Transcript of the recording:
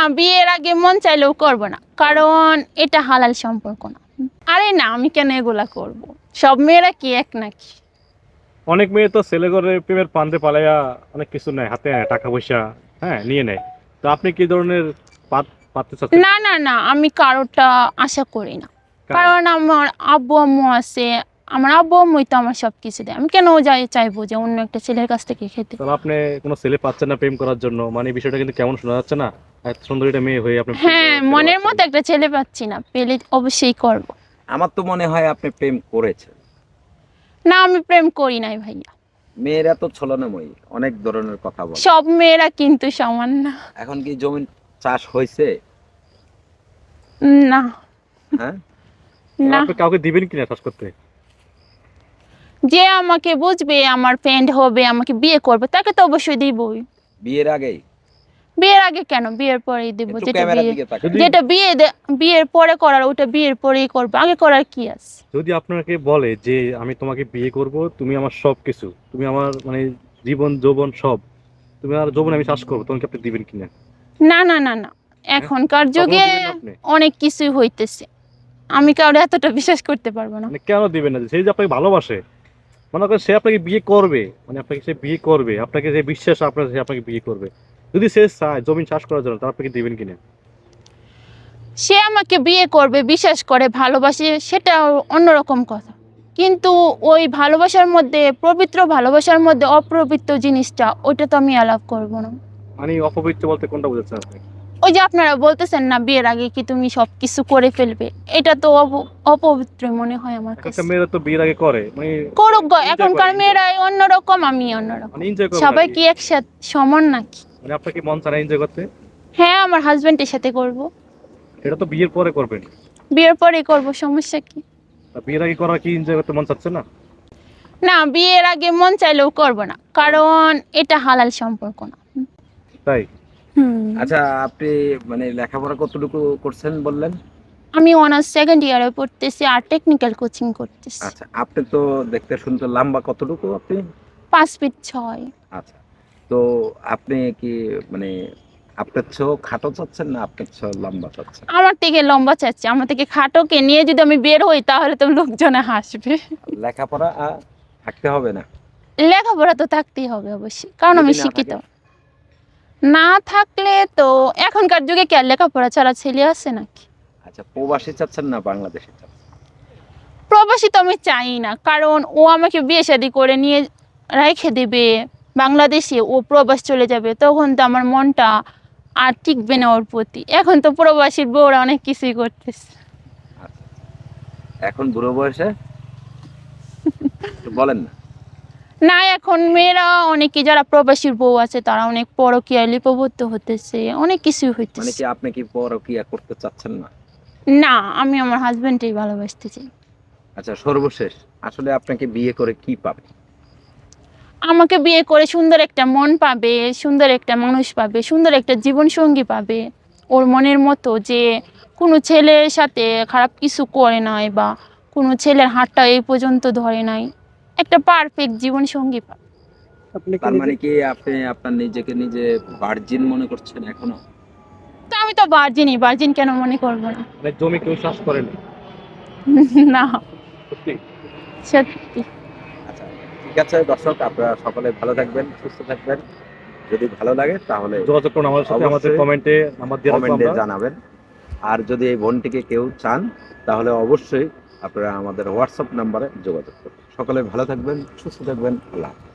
না, বিয়ের আগে মন চাইলেও করব না, কারণ এটা হালাল সম্পর্ক না। আরে না, আমি কেন এগুলা করব? সব মেয়েরা কি এক নাকি? অনেক মেয়ে তো ছেলে করে প্রেমের পান্তে পালাইয়া অনেক কিছু নেয়, হাতে নেয় টাকা পয়সা, হ্যাঁ নিয়ে নেয়। তো আপনি কি ধরনের পাত্র চাচ্ছেন? না না না, আমি কারোটা আশা করি না, কারণ আমার আব্বু আম্মু আছে। আমার আব্বু আম্মুই তো আমার সবকিছু দেয়, আমি কেন চাইবো যে অন্য একটা ছেলের কাছ থেকে খেতে। তাহলে আপনি কোনো ছেলে পাচ্ছেন না প্রেম করার জন্য, মানে বিষয়টা কিন্তু কেমন শোনা যাচ্ছে না? এত সুন্দর একটা মেয়ে হয়ে আপনি প্রেম হ্যাঁ, করার ছেলে মনের পাচ্ছেন মতো না। একটা ছেলে পাচ্ছি না, পেলে অবশ্যই করব। আমার তো মনে হয় আপনি প্রেম করেছেন। না, আমি প্রেম করি নাই ভাইয়া। মেয়েরা তো ছলনাময়ী, অনেক ধরনের কথা বলে। সব মেয়েরা কিন্তু সমান না। এখন কি জমি চাষ হয়েছে? না হ্যাঁ, তাহলে না, আপনি কাউকে দিবেন কিনা চাষ করতে? যে আমাকে বুঝবে, আমার ফ্রেন্ড হবে, আমাকে বিয়ে করবে, তাকে তো অবশ্যই দিবই। বিয়ের আগেই? বিয়ের আগে কেন, বিয়ের পরেই দেবো। একটু যেটা ক্যামেরার বিয়ে, দিকে তাকান। যদি যেটা বিয়ের পরে করার, ওটা বিয়ের পরেই করবো, আগে করার কি আছে? যদি আপনাকে বলে যে আমি তোমাকে বিয়ে করব, তুমি আমার সব কিছু, তুমি আমার মানে জীবন যৌবন সব, তুমি আর যৌবন আমি চাষ করবো, তোমাকে আপনি দিবেন কিনা? না না না না, হ্যাঁ, এখনকার তখনও যুগে দিবেন না আপনি? অনেক কিছুই হইতেছে, আমি কাউরে এতটা বিশ্বাস করতে পারবো না। মানে কেন দিবেন না? সেই যে আপনাকে ভালোবাসে, মনে করেন সে আপনাকে বিয়ে করবে, মানে আপনাকে সে বিয়ে করবে, আপনাকে যে বিশ্বাস আপনার, সে আপনাকে বিয়ে করবে, যদি সে চায় জমিন চাষ করার জন্য, তার আপনাকে দিবেন কিনা? সে আমাকে বিয়ে করবে, বিশ্বাস করে, ভালোবাসে, সেটা অন্যরকম কথা। কিন্তু ওই ভালোবাসার মধ্যে, পবিত্র ভালোবাসার মধ্যে অপবিত্র জিনিসটা, ওইটা তো আমি অ্যালাউ করবো না। মানে অপবিত্র বলতে কোনটা বুঝাচ্ছেন আপনি? ওই যে আপনারা বলতেছেন না, বিয়ের আগে কি তুমি সবকিছু করে ফেলবে, এটা তো অপবিত্র মনে হয় আমার এখনকার কাছে। মেয়েরা তো বিয়ের আগে করে, মানে করুক গো, এনজয় করে, এখনকার মেয়েরাই অন্যরকম, আমি অন্যরকম। মানে এনজয় করবেন আর সবাই কি। কি একসাথে সমান নাকি? মানে আপনার কি মন চায় এনজয় করতে? হ্যাঁ, আমার হাজবেন্ডের সাথে করব। এটা তো বিয়ের পরে করবেন। বিয়ের পরেই করব, সমস্যা কি? তা বিয়ের আগে করা কি এনজয় করতে মন চাচ্ছে না? না, বিয়ের আগে মন চাইলেও করব না, কারণ এটা হালাল সম্পর্ক না। তাই? হুম। আচ্ছা, আপনি মানে লেখাপড়া কতটুকু করছেন বললেন? আমি অনার্স সেকেন্ড ইয়ারে পড়তেছি, আর টেকনিক্যাল কোচিং করতেছি। আচ্ছা, আপনি তো দেখতে শুনতে লম্বা কতটুকু আপনি? 5 ফিট 6। আচ্ছা, তো আপনি কি মানে আপনার চেয়েও খাটো চাচ্ছেন না আপনার চেয়েও লম্বা চাচ্ছেন? আমার থেকে লম্বা চাচ্ছি, আমার থেকে খাটোকে নিয়ে যদি আমি বের হই, তাহলে তো লোকজনে হাসবে। লেখাপড়া থাকতে হবে না? লেখাপড়া তো থাকতেই হবে অবশ্যই, কারণ আমি যদি না শিক্ষিত। থাকে? না থাকলে তো এখনকার যুগে কি আর লেখাপড়া ছাড়া ছেলে আছে নাকি? আচ্ছা, প্রবাসী চাচ্ছেন না বাংলাদেশে চাচ্ছেন? প্রবাসী তো আমি চাই না, কারণ ও আমাকে বিয়ে শাদী করে নিয়ে রেখে দেবে বাংলাদেশে, ও প্রবাস চলে যাবে, তখন তো আমার মনটা আর টিকবে না ওর প্রতি। এখন তো প্রবাসীর বউরা অনেক কিছুই করতেছে। আচ্ছা, এখন বুড়ো বয়সে একটু বলেন না। না, এখন মেয়েরা অনেকে, যারা প্রবাসীর বউ আছে, তারা অনেক পরকীয়ায় লিপ্তবদ্ধ হতেছে, অনেক কিছুই মানে হইতেছে। কি আপনি কি পরকীয়া করতে চাচ্ছেন না? না, আমি আমার হাজবেন্ডকেই ভালোবাসতে চাই। আচ্ছা, সর্বশেষ আসলে আপনাকে বিয়ে করে কি পাবে? আমাকে বিয়ে করে সুন্দর একটা মন পাবে, সুন্দর একটা মানুষ পাবে, সুন্দর একটা জীবন সঙ্গী পাবে, ওর মনের মতো, যে কোনো ছেলের সাথে খারাপ কিছু করে নাই, বা কোনো ছেলের হাতটা এই পর্যন্ত ধরে নাই, একটা পারফেক্ট জীবন সঙ্গী পাবে। আপনি কি তার নিজে, মানে কি আপনি আপনার নিজেকে নিজে ভার্জিন মনে করছেন এখনো? তো আমি তো ভার্জিনই, ভার্জিন কেন মনে করবো না? মানে জমি কেউ চাষ করেন? না, সত্যি? সত্যি। আচ্ছা, ঠিক আছে দর্শক, আপনারা সকলে ভালো থাকবেন, সুস্থ থাকবেন। যদি ভালো লাগে তাহলে যোগাযোগ করুন আমাদের সাথে, আমাদের অবশ্যই কমেন্টে নাম্বার দিয়ে রাখবো কমেন্টে আমরা। জানাবেন। আর যদি এই বোনটিকে কেউ চান তাহলে অবশ্যই আপনারা আমাদের হোয়াটসঅ্যাপ নাম্বারে যোগাযোগ করুন। সকলে ভালো থাকবেন, সুস্থ থাকবেন। আল্লাহ হাফেজ।